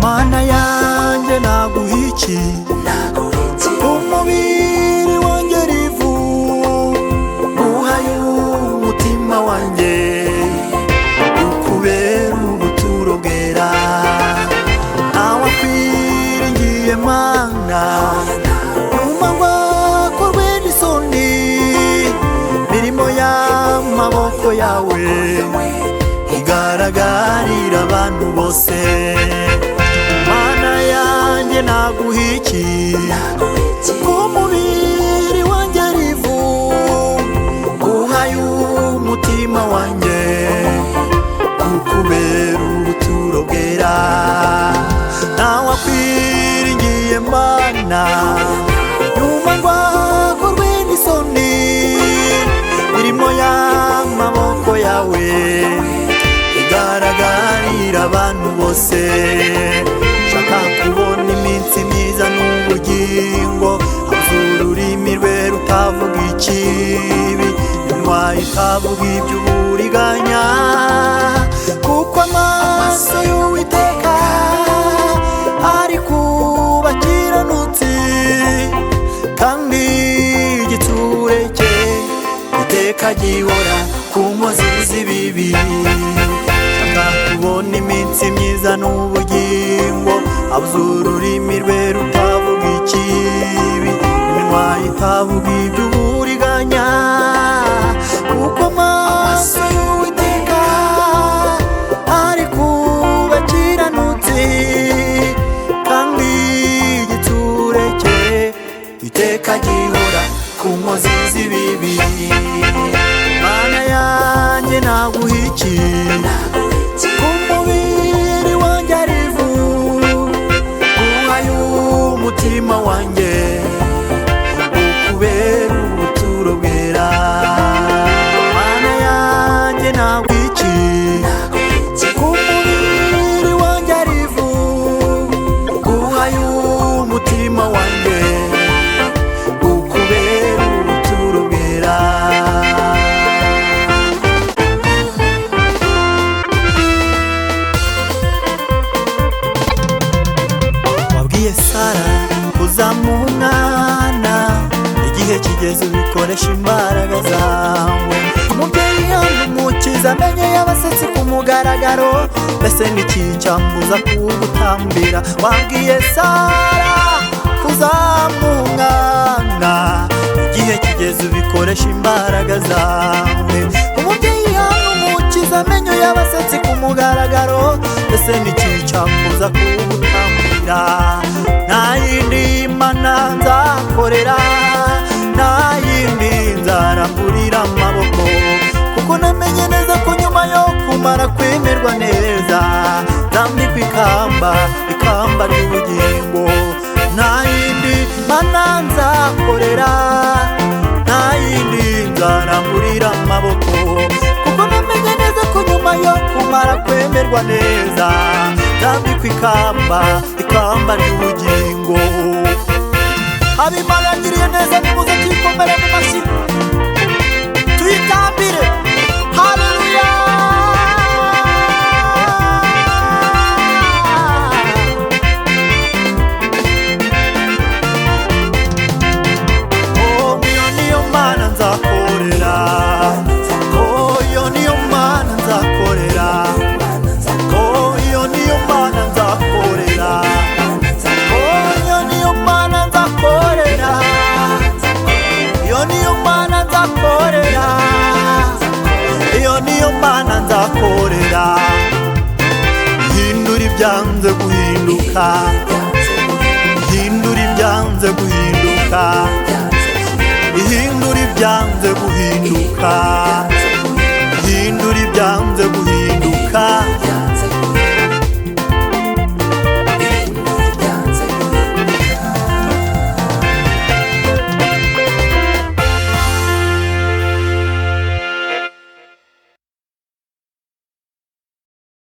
Mana yanjye naguhiki umubiri wanjye rivu guhaye umutima wanjye ukubera ubuturo bwera nawe akwiringiye Mana nyuma ngwakorwe n'isoni mirimo y'amaboko yawe igaragarira abantu bose. Mana yanjye naguhiki umubiri wanjye rivu guhaye umutima wanjye ukubera ubuturo bwera nawe akwiringiye Mana nyuma ngwakorwe n'isoni mirimo y'amaboko yawe igaragarira abantu bose. Shaka kubona iminsi myiza n'ubugingo abuze ururimi rwe rutavuga ikibi iminwa itavuga iby'uburiganya kuko amaso y'Uwiteka ari ku bakiranutsi kandi igitsure cye iteka gihora ku nkozi z'ibibi. Shaka kubona iminsi myiza n'ubugingo abuze ururimi rwe rutavuga ikibi iminwa itavuga iby'uburiganya kuko amaso y'Uwiteka ari ku bakiranutsi kandi igitsure cye iteka gihora ku nkozi z'ibibi. Mana yanjye naguhiki umubiri wanjye rivu guhaye umutima wanjye ukubera ubuturo bwera. Mana yanjye naguhiki umubiri wanjye rivu guhaye umutima wanjye ukubera ubuturo bwera. Wabwiye Sara kuzamuha umwana igihe kigeze ubikoresha imbaraga zawe. Umubyeyi umukiza amenyo y'abasetsi ku mugaragaro mbese n'iki cyambuza kugutambira. Wabwiye Sara kuzamuha umwana igihe kigeze ubikoresha imbaraga zawe. Umubyeyi umukiza amenyo y'abasetsi ku mugaragaro mbese n'iki cyambuza kugutambira. Nta yindi Mana nzakorera nta yindi nzaramburira amaboko kuko namenye neza ko nyuma yo kumara kwemerwa neza nzambikwa ikamba ry'ubugingo. Nta yindi Mana nzakorera nta yindi nzaramburira amaboko kuko namenye neza ko nyuma yo kumara kwemerwa neza nzambikwa ikamba ry'ubugingo. Ab'Imana yagiriye neza nimuze tuyikomere mu mashyi tuyitambire. Haleluya. Oh, iyo niyo Mana nzakorera. Oh, iyo niyo Mana nzakorera. Oh, iyo niyo Mana nzakorera. Oh, iyo niyo Mana nzakorera. Iyo niyo Mana nzakorera. Iyo niyo Mana nzakorera. Hindura ibyanze guhinduka. Hindura ibyanze guhinduka. Hindura ibyanze guhinduka. Hindura ibyanze guhinduka.